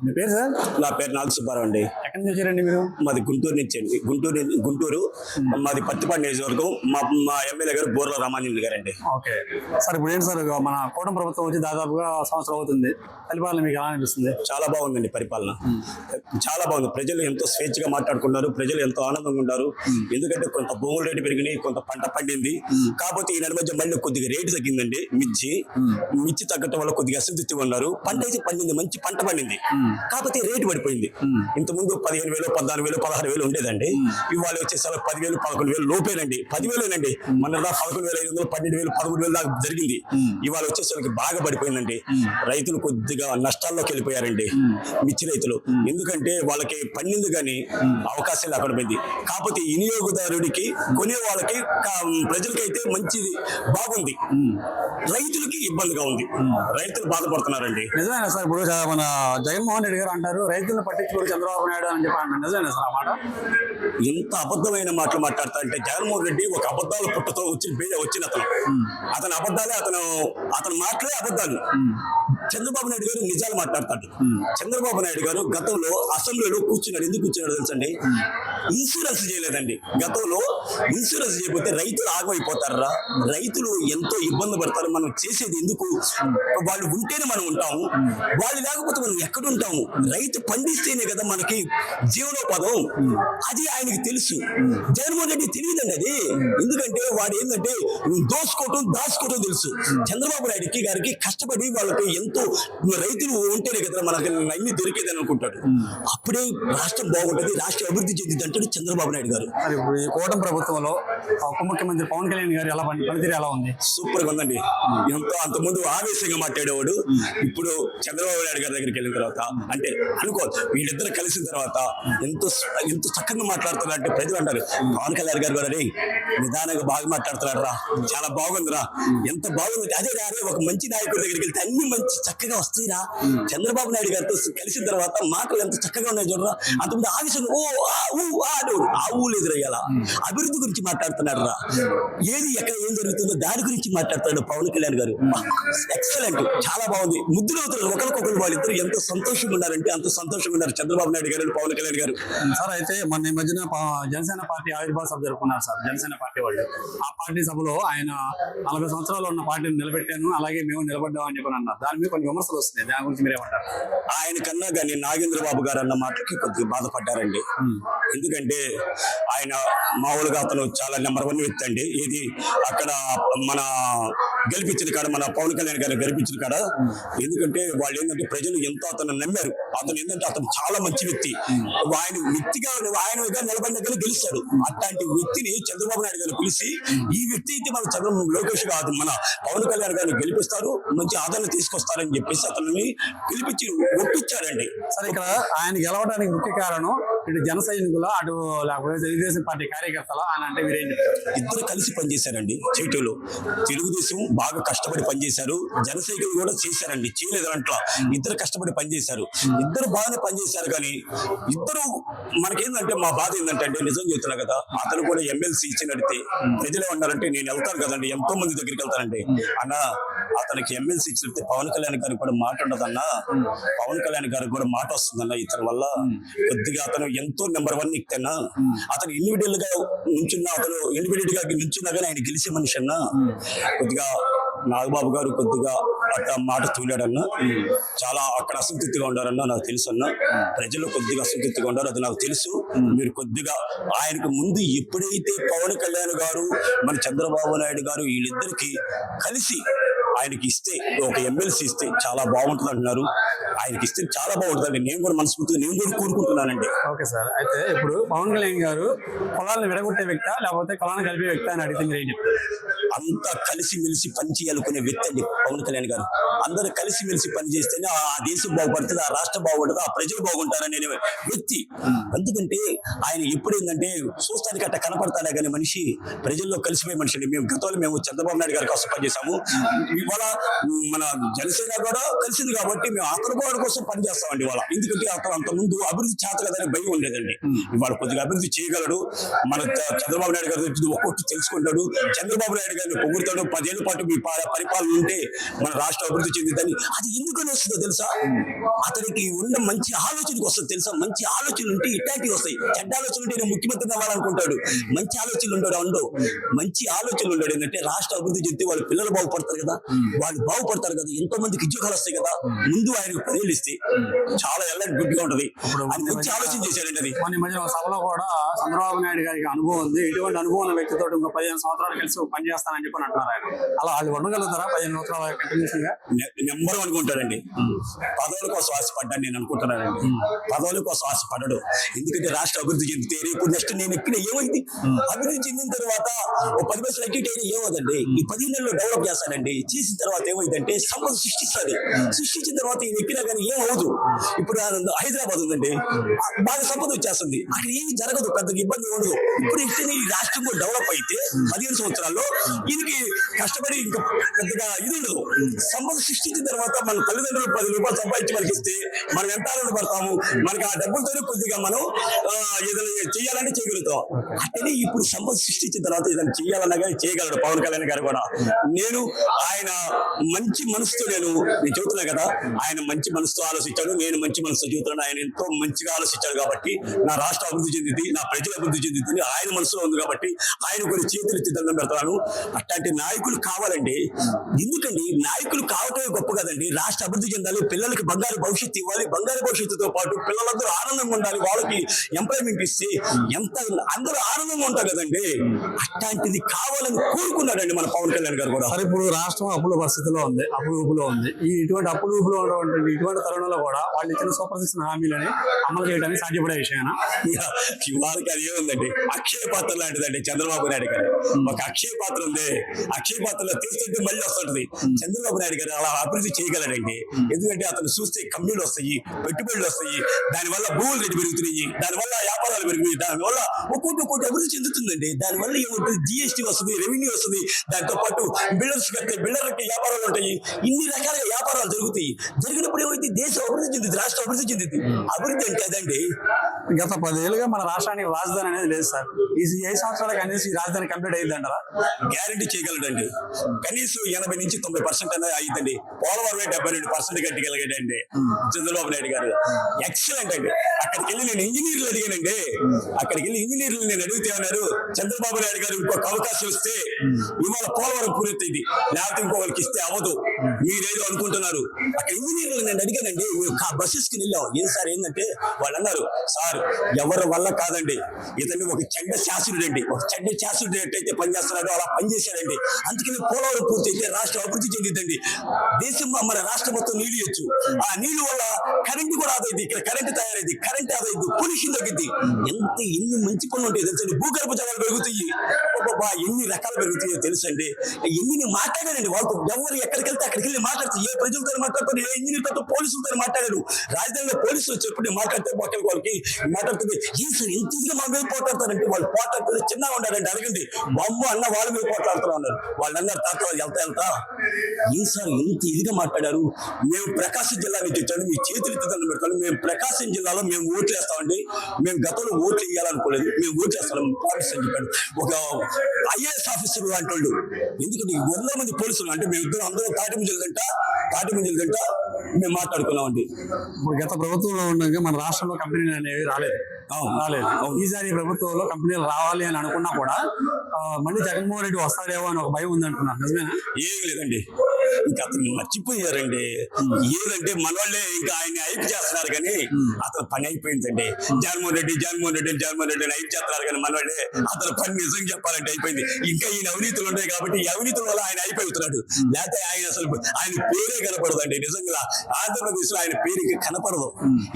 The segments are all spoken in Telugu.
మీ పేరు సార్? నా పేరు నాగ సుబ్బారావు అండి. ఎక్కడి నుంచి వచ్చారండి మీరు? మాది గుంటూరు నుంచి అండి. గుంటూరు మాది పత్తిపాడు నియోజకవర్గం. మా ఎమ్మెల్యే గారు బోర్ల రామాంజనేయులు గారు అండి. ఓకే సార్, ఇప్పుడు ఏంటి సార్, మన కూటమి ప్రభుత్వం వచ్చి దాదాపుగా సంవత్సరం అవుతుంది. పరిపాలన మీకు ఎలా అనిపిస్తుంది? చాలా బాగుందండి పరిపాలన. చాలా బాగుంది. ప్రజలు ఎంతో స్వేచ్ఛగా మాట్లాడుకున్నారు. ప్రజలు ఎంతో ఆనందంగా ఉన్నారు. ఎందుకంటే కొంత భూముల రేటు పెరిగినాయి, కొంత పంట పండింది. కాకపోతే ఈ నెల మధ్య మళ్ళీ కొద్దిగా రేటు తగ్గిందండి. మిర్చి తగ్గటం వల్ల కొద్దిగా అసంతృప్తిగా ఉన్నారు. పంట అయితే పండింది, మంచి పంట పండింది. కాకపోతే రేటు పడిపోయింది. ఇంతకుముందు 15,000, 14,000, 16,000 ఉండేదండి. ఇవాళ వచ్చేసరికి 10,000, 11,000 లోపేనండి. 10,000 మన 11,500, 12,000, 13,000 దాకా జరిగింది. ఇవాళ వచ్చేసరికి బాగా పడిపోయిందండి. రైతులు కొద్దిగా నష్టాల్లోకి వెళ్ళిపోయారండి, మిర్చి రైతులు. ఎందుకంటే వాళ్ళకి పండింది కానీ అవకాశం లేకుండా పోయింది. కాకపోతే వినియోగదారుడికి, కొనే వాళ్ళకి, ప్రజలకైతే మంచిది బాగుంది. రైతులకి ఇబ్బందిగా ఉంది. రైతులు బాధపడుతున్నారండి. నిజమేనా సార్? ఇప్పుడు మన జగన్మోహన్ రెడ్డి గారు అంటారు రైతులను పట్టించుకోరు చంద్రబాబు నాయుడు అని చెప్పి అంటారు. నిజమేనా సార్ ఆ మాట? ఎంత అబద్ధమైన మాటలు మాట్లాడతా అంటే, జగన్మోహన్ రెడ్డి ఒక అబద్ధాల పుట్టతో వచ్చిన అతను అబద్ధాలే, అతను మాటలే అబద్ధాలు. చంద్రబాబు నాయుడు గారు నిజాలు మాట్లాడతాడు. చంద్రబాబు నాయుడు గారు గతంలో అసెంబ్లీలో కూర్చున్నాడు. ఎందుకు కూర్చున్నాడు తెలుసండి? ఇన్సూరెన్స్ చేయలేదండి. గతంలో ఇన్సూరెన్స్ చేయకపోతే రైతులు ఆగమైపోతారా? రైతులు ఎంతో ఇబ్బంది పడతారు. మనం చేసేది ఎందుకు? వాళ్ళు ఉంటేనే మనం ఉంటాము, వాళ్ళు లేకపోతే మనం ఎక్కడ ఉంటాము? రైతు పండిస్తేనే కదా మనకి జీవనోపాధం. అది ఆయనకి తెలుసు. జగన్మోహన్ రెడ్డి తెలియదండి అది. ఎందుకంటే వాడు ఏంటంటే దాచుకోవటం తెలుసు. చంద్రబాబు నాయుడుకి గారికి కష్టపడి వాళ్ళకి ఎంతో రైతులు ఉంటేనే కదా మనకి అన్ని దొరికేదని అనుకుంటాడు. అప్పుడే రాష్ట్రం బాగుంటుంది, రాష్ట్రం అభివృద్ధి చెందింది అంటాడు చంద్రబాబు నాయుడు గారు. ఇప్పుడు ఈ కూటమి ప్రభుత్వంలో ఉప ముఖ్యమంత్రి పవన్ కళ్యాణ్ గారు ఎలా పనితీరు ఎలా ఉంది? సూపర్ గా ఉందండి. ఎంతో అంతకుముందు ఆవేశంగా మాట్లాడేవాడు. ఇప్పుడు చంద్రబాబు నాయుడు గారి దగ్గరికి వెళ్ళిన తర్వాత అంటే వీళ్ళిద్దరు కలిసిన తర్వాత ఎంతో చక్కగా మాట్లాడుతున్నారంటే ప్రజలు అంటారు, పవన్ కళ్యాణ్ గారు కూడా రే నిదానంగా బాగా మాట్లాడుతున్నారు రా, చాలా బాగుందిరా, ఎంత బాగుంది. అదే రే ఒక మంచి నాయకుడి దగ్గరికి వెళ్తే అన్ని మంచి చక్కగా వస్తాయిరా. చంద్రబాబు నాయుడు గారితో కలిసిన తర్వాత మాటలు ఎంత చక్కగా ఉన్నాయి చూడరా. అంతకుముందు ఆవేశంగా ఆ ఊలేదు రా, అభివృద్ధి గురించి మాట్లాడుతున్నారు రా. ఏది ఎక్కడ ఏం జరుగుతుందో దాని గురించి మాట్లాడుతున్నాడు పవన్ కళ్యాణ్ గారు. ఎక్సలెంట్, చాలా బాగుంది. ముద్దులు అవుతారు ఒకరికొకరు. వాళ్ళిద్దరు ఎంత సంతోషంగా ఉన్నారంటే అంత సంతోషంగా ఉన్నారు చంద్రబాబు నాయుడు గారు, పవన్ కళ్యాణ్ గారు. సార్ అయితే మన ఈ మధ్యన జనసేన పార్టీ ఆవిర్భావ సభ జరుపుకున్నారు సార్. జనసేన పార్టీ వాళ్ళు ఆ పార్టీ సభలో ఆయన 40 సంవత్సరాలు ఉన్న పార్టీని నిలబెట్టాను, అలాగే మేము నిలబడ్డాం అని చెప్పని అన్నారు. దాని మీద కొన్ని విమర్శలు వస్తున్నాయి. దాని గురించి మీరేమంటారు? ఆయన కన్నా కానీ నాగేంద్ర బాబు గారు అన్న మాటకి కొద్దిగా బాధపడ్డారండి. ఎందుకంటే ఆయన మామూలుగా అతను చాలా నెంబర్ 1 వ్యక్తి అండి. ఏది అక్కడ మన గెలిపించిన కాడ, మన పవన్ కళ్యాణ్ గారు గెలిపించిన కాడ. ఎందుకంటే వాళ్ళు ఏంటంటే ప్రజలు ఎంతో అతను నమ్మారు. అతను ఏంటంటే అతను చాలా మంచి వ్యక్తి. ఆయన వ్యక్తిగా ఆయన నిలబడిన గెలుస్తాడు. అట్లాంటి వ్యక్తిని చంద్రబాబు నాయుడు గారు పిలిచి, ఈ వ్యక్తి అయితే మన లోకేష్ కాదు, మన పవన్ కళ్యాణ్ గారిని గెలిపిస్తారు, మంచి ఆదరణ తీసుకొస్తారని చెప్పేసి అతన్ని పిలిపించి ఒప్పించారండి. సరే, ఇక్కడ ఆయన గెలవడానికి ముఖ్య కారణం ఇటు జన సైనికుల, అటు లేకపోతే తెలుగుదేశం పార్టీ కార్యకర్తల అని అంటే మీరేం చెప్తారు? ఇద్దరు కలిసి పనిచేశారండి చేటులో. తెలుగుదేశం బాగా కష్టపడి పనిచేశారు, జన సైనికులు కూడా చేశారండి, చేయలేదు అంట్లా. ఇద్దరు కష్టపడి పనిచేశారు, ఇద్దరు బాగానే పనిచేశారు. కానీ ఇద్దరు మనకేందంటే మా బాధ ఏంటంటే నిజం చెప్తున్నా కదా, అతను కూడా ఎమ్మెల్సీ ఇచ్చినడితే ప్రజలే ఉన్నారంటే నేను వెళ్తాను కదండి, ఎంతో మంది దగ్గరికి వెళ్తానండి. అన్న అతనికి ఎమ్మెల్సీ ఇచ్చినట్టే పవన్ కళ్యాణ్ గారికి కూడా మాట ఉండదన్నా, పవన్ కళ్యాణ్ గారికి కూడా మాట వస్తుందన్న. ఇతని వల్ల కొద్దిగా అతను ఎంతో నెంబర్ 1 వ్యక్తి. అతను ఇండివిజువల్ గా నుంచున్నా, అతను ఇండివిజువల్ గా నుంచున్నా కానీ ఆయన గెలిచే మనిషి అన్న. కొద్దిగా నాగబాబు గారు కొద్దిగా అట్లా మాట తూలాడన్నా, చాలా అక్కడ అసంతృప్తిగా ఉండారన్నా నాకు తెలుసు అన్న. ప్రజలు కొద్దిగా అసంతృప్తిగా ఉండారు, అది నాకు తెలుసు. మీరు కొద్దిగా ఆయనకు ముందు ఎప్పుడైతే పవన్ కళ్యాణ్ గారు, మన చంద్రబాబు నాయుడు గారు వీళ్ళిద్దరికి కలిసి ఆయనకి ఇస్తే, ఒక ఎమ్మెల్సీ ఇస్తే చాలా బాగుంటుంది అంటున్నారు. ఆయనకి ఇస్తే చాలా బాగుంటుందండి. నేను కూడా మనస్ఫూర్తిగా నేను కూడా కోరుకుంటున్నానండి. ఓకే సార్, అయితే ఇప్పుడు పవన్ కళ్యాణ్ గారు పొలాలను విడగొట్టే వ్యక్తి లేకపోతే పొలాన్ని కలిపే వ్యక్తి అని అడిగితే మీరు ఏం చెప్తారు? అంతా కలిసి మెలిసి పని చేయాలనుకునే వ్యక్తి అండి పవన్ కళ్యాణ్ గారు. అందరూ కలిసి మెలిసి పని చేస్తేనే ఆ దేశం బాగుపడుతుంది, ఆ రాష్ట్రం బాగుపడుతుంది, ఆ ప్రజలు బాగుంటారనే వ్యక్తి. ఎందుకంటే ఆయన ఎప్పుడేందంటే చూస్తానికి అట్లా కనపడతాడే కానీ మనిషి ప్రజల్లో కలిసిపోయే మనిషి అండి. మేము చంద్రబాబు నాయుడు గారి కోసం పనిచేసాము. ఇవాళ మన జనసేన కూడా కలిసింది కాబట్టి మేము అతను కూడా కోసం పనిచేస్తామండి ఇవాళ. ఎందుకంటే అతను అంత ముందు అభివృద్ధి చేత కదనే భయం ఉండేదండి. ఇవాళ కొద్దిగా అభివృద్ధి చేయగలడు. మన చంద్రబాబు నాయుడు గారు ఒక్కొక్కటి తెలుసుకుంటాడు. చంద్రబాబు నాయుడు గారిని అతను పొగుడుతాడు, 10 ఏళ్ల పాటు మీ పరిపాలన ఉంటే మన రాష్ట్రం అభివృద్ధి చెందుతుంది. అది ఎందుకని వస్తుందో తెలుసా? అతనికి ఉన్న మంచి ఆలోచనకు వస్తుంది తెలుసా? మంచి ఆలోచనలు ఉంటే ఇట్లాంటివి వస్తాయి. చెడ్డ ఆలోచనలు ఉంటే నేను ముఖ్యమంత్రి కావాలనుకుంటాడు. మంచి ఆలోచనలు ఉండవు. మంచి ఆలోచనలు ఉండడు ఏంటంటే రాష్ట్ర అభివృద్ధి చెందితే వాళ్ళ పిల్లలు బాగుపడతారు కదా, వాళ్ళు బాగుపడతారు కదా, ఎంతో మందికి ఉద్యోగాలు వస్తాయి కదా. ముందు ఆయనకు 10 ఏళ్ళు ఇస్తే చాలా ఎల్లటి గుడ్గా ఉంటది. ఆయన మంచి ఆలోచన చేశాడండి. అది మన మధ్య సభలో కూడా చంద్రబాబు నాయుడు గారికి అనుభవం ఉంది. ఇటువంటి అనుభవం ఉన్న వ్యక్తితో ఇంకో 15 సంవత్సరాలు కలిసి పనిచేస్తానని చెప్పి అంటున్నారు ఆయన. అలా వాళ్ళు ఉండగలుగుతారా 15 సంవత్సరాలు కంటిన్యూషన్ గా? నెంబర్ అనుకుంటాడండి. పదవుల కోసం ఆశపడ్డాను నేను అనుకుంటున్నానండి. పదవుల కోసం ఆశపడ్డాడు. ఎందుకంటే రాష్ట్ర అభివృద్ధి చెందితే రేపు నెక్స్ట్ నేను ఎక్కడ ఏమైంది అభివృద్ధి చెందిన తర్వాత ఓ 10 పైసలు అడ్డీట్ అయినా ఏమవుదండి? ఈ 10 నెలల్లో డెవలప్ చేస్తానండి. చేసిన తర్వాత ఏమైందంటే సంపద సృష్టిస్తుంది. సృష్టించిన తర్వాత ఈ ఎక్కినా కానీ ఏమవుదు. ఇప్పుడు హైదరాబాద్ ఉందండి, బాగా సంపద వచ్చేస్తుంది. అక్కడ ఏమి జరగదు, పెద్దగా ఇబ్బంది ఉండదు. ఇప్పుడు ఇస్తే ఈ రాష్ట్రం కూడా డెవలప్ అయితే 15 సంవత్సరాల్లో దీనికి కష్టపడి ఇంకా పెద్దగా ఇది ఉండదు. సంపద సృష్టించిన తర్వాత మన తల్లిదండ్రులు 10 రూపాయలు సంపాదించి మనకి ఇస్తే మనం ఎంత ఆనందపడతాము. మనకి ఆ డబ్బులతోనే కొద్దిగా మనం ఏదైనా చేయాలంటే చేయగలుగుతాం. అట్లనే ఇప్పుడు సంపద సృష్టించిన తర్వాత ఏదైనా చేయాలన్నా కానీ చేయగలడు పవన్ కళ్యాణ్ గారు కూడా. నేను ఆయన మంచి మనసుతో నేను చెబుతున్నా కదా, ఆయన మంచి మనసుతో ఆలోచించాడు, నేను మంచి మనసుతో చెబుతున్నాను. ఆయన ఎంతో మంచిగా ఆలోచించాడు కాబట్టి నా రాష్ట్ర అభివృద్ధి చెందింది, నా ప్రజల అభివృద్ధి చెందింది ఆయన మనసులో ఉంది కాబట్టి ఆయన కొన్ని చేతులు ఎత్తి దండం పెడతాను. అట్లాంటి నాయకులు కావాలండి. ఎందుకండి నాయకులు కావటమే గొప్ప కదండి. రాష్ట్ర అభివృద్ధి చెందాలి, పిల్లలకి బంగారు భవిష్యత్తు ఇవ్వాలి. బంగారు భవిష్యత్తుతో పాటు పిల్లలందరూ ఆనందంగా ఉండాలి. వాళ్ళకి ఎంప్లాయ్మెంట్ ఇస్తే ఎంత అందరూ ఆనందంగా ఉంటారు కదండి. అట్లాంటిది కావాలని కోరుకున్నాడండి మన పవన్ కళ్యాణ్ గారు కూడా. సరే, ఇప్పుడు రాష్ట్రం అప్పుల పరిస్థితిలో ఉంది, అప్పులో ఉంది. ఇటువంటి అప్పులు ఉన్నటువంటి ఇటువంటి తరుణంలో కూడా వాళ్ళు ఇచ్చిన సూపర్ 6 హామీలని అమలు చేయడానికి సాధ్యపడే విషయమేనా? వాళ్ళకి అది ఏముందండి, అక్షయ పాత్ర లాంటిదండి చంద్రబాబు నాయుడు గారు. ఒక అక్షయ పాత్ర ఉంది, అక్షయ పాత్రలో తీస్తుంటే మళ్ళీ వస్తుంటది. చంద్రబాబు నాయుడు గారు అలా అభివృద్ధి చేయగలడండి. ఎందుకంటే అతను చూస్తే కంపెనీలు వస్తాయి, పెట్టుబడులు వస్తాయి, దానివల్ల భూములు రేటు పెరుగుతున్నాయి, దానివల్ల వ్యాపారాలు పెరుగుతాయి, దానివల్ల ఒక్కొక్కటి అభివృద్ధి చెందుతుందండి. దానివల్ల ఏముంటుంది, జిఎస్టీ వస్తుంది, రెవెన్యూ వస్తుంది, దాంతో పాటు బిల్డర్స్ కడితే బిల్డర్కి వ్యాపారాలు ఉంటాయి. ఇన్ని రకాలుగా వ్యాపారాలు జరుగుతాయి. జరిగినప్పుడు ఏమైతే దేశం అభివృద్ధి చెందింది, రాష్ట్రం అభివృద్ధి చెందింది. అభివృద్ధి అంటే అదండి. గత 10 ఏళ్ళుగా మన రాష్ట్రానికి రాజధాని అనేది లేదు సార్. ఈ 5 సంవత్సరాలకు అనేసి ఈ రాజధాని కంప్లీట్ అయ్యిందంటారా? గ్యారెంటీ చేయగలడండి. కనీసం 80 నుంచి 90% అనేది అయ్యిందండి. పోలవరం 72% కట్టగలిగాడండి చంద్రబాబు నాయుడు గారు. ఎక్సలెంట్ అండి. అక్కడికి వెళ్ళి నేను ఇంజనీర్లు అడిగానండి. అక్కడికి వెళ్ళి ఇంజనీర్లు నేను అడిగితే అన్నారు, చంద్రబాబు నాయుడు గారు ఇంకొక అవకాశం ఇస్తే ఇవాళ పోలవరం పూర్తయింది, లేకపోతే ఇంకొకరికి ఇస్తే అవ్వదు, మీరేదో అనుకుంటున్నారు. అక్కడ ఇంజనీర్లు నేను అడిగానండి. బస్సెస్ కి వెళ్ళాం. ఏం సార్ ఏంటంటే వాళ్ళు అన్నారు, సార్ ఎవరి వల్ల కాదండి, ఇతన్ని ఒక చెడ్డ శాస్త్రుడు అండి, ఒక చెడ్డ శాస్త్రుడు ఎట్టయితే పనిచేస్తున్నాడో అలా పనిచేశాడండి. అందుకని పోలవరం పూర్తయితే రాష్ట్రం అభివృద్ధి చెందిద్దండి. దేశం మన రాష్ట్రం మొత్తం నీళ్ళు ఇవ్వచ్చు. ఆ నీళ్లు వల్ల కరెంట్ కూడా ఆదైంది, ఇక్కడ కరెంట్ తయారైంది, కరెంట్ ఆదైంది, పొల్యూషన్ తగ్గింది. ఎన్ని మంచి పనులు ఉంటాయి తెలుసండి. భూగర్భ జలాలు పెరుగుతాయి, ఎన్ని రకాలు పెరుగుతాయో తెలుసండి. ఎన్ని మాట్లాడారండి వాళ్ళతో. ఎవరు ఎక్కడికి వెళ్తే అక్కడికి వెళ్ళి మాట్లాడుతారు. ఏ ప్రజలతో మాట్లాడతారు, ఏ ఇంజనీర్లతో, పోలీసులతో మాట్లాడారు. రాజధానిలో పోలీసులు వచ్చేప్పుడు మాట్లాడితే పక్కన వాళ్ళకి మాట్లాడుతుంది. ఏం సార్ ఎంత ఇదిగా మా మీద పోట్లాడతారంటే వాళ్ళు పోట్లాడుతుంది చిన్నగా ఉండాలండి. అడగండి, బాబు అన్న వాళ్ళ మీద పోట్లాడుతూ ఉన్నారు. వాళ్ళు అన్నారు తాత వెళ్తా ఏం సార్ ఎంత ఇదిగా మాట్లాడారు. మేము ప్రకాశం జిల్లా నుంచి వచ్చాము, మీ చేతులు ఎత్తుదని పెడతాను. మేము ప్రకాశం జిల్లాలో మేము ఓట్లు వేస్తామండి. మేము గతంలో ఓట్లు వేయాలనుకోలేదు, మేము ఓట్లు వేస్తాం ప్రామిస్ అని చెప్పాడు ఒక ఐఏఎస్ ఆఫీసర్ లాంటి వాళ్ళు. ఎందుకంటే 100 మంది పోలీసులు అంటే మేము ఇద్దరు అందరూ తాటి ముంజలు తింటా మేము మాట్లాడుకున్నామండి. ఇప్పుడు గత ప్రభుత్వంలో ఉండగా మన రాష్ట్రంలో కంపెనీలు అనేవి రాలేదు. ఈసారి ప్రభుత్వంలో కంపెనీలు రావాలి అని అనుకున్నా కూడా మళ్ళీ జగన్మోహన్ రెడ్డి వస్తాడేమో అని ఒక భయం ఉందంటున్నారు. నిజమేనా? ఏం లేదండి, ఇంకా అతను మర్చిపోయారండి. ఏదంటే మన వాళ్ళే ఇంకా ఆయన హైప్ చేస్తున్నారు కానీ అతను పని అయిపోయిందండి. జగన్మోహన్ రెడ్డి హైప్ చేస్తున్నారు కానీ మన వాళ్ళే అతను పని నిజంగా చెప్పాలంటే అయిపోయింది. ఇంకా ఈయన అవినీతులు ఉన్నాయి కాబట్టి ఈ అవినీతుల వల్ల ఆయన అయిపోతున్నాడు. లేకపోతే ఆయన అసలు ఆయన పేరే కనపడదండి. నిజంగా ఆంధ్రప్రదేశ్ లో ఆయన పేరుకి కనపడదు.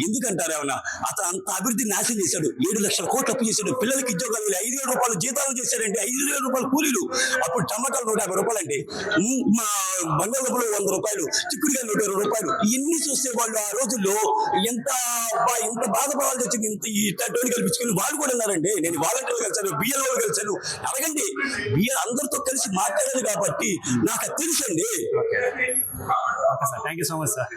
ఎందుకంటారు ఏమన్నా, అతను అంత అభివృద్ధి నాశనం చేశాడు. 7 లక్షల కోట్లు అప్పు చేశాడు. పిల్లలకి ఉద్యోగాలు 5,000 రూపాయలు జీతాలు చేశాడండి. 5,000 రూపాయలు కూలీలు. అప్పుడు టమాటాలు 150 రూపాయలండి. మా బంగాళదుంపలు 100 రూపాయలు, చిక్కుడుగా 120 రూపాయలు. ఇవన్నీ చూస్తే వాళ్ళు ఆ రోజుల్లో ఎంత బాధపడాల్సి వచ్చింది. ఇంత ఈ టోని కల్పించుకుని వాళ్ళు కూడా ఉన్నారండి. నేను వాలంటీర్లు కలిసాను, బిఎల్ఓ కలిసాను. అడగండి, అందరితో కలిసి మాట్లాడాను కాబట్టి నాకు తెలుసండి. Thank you so much sir.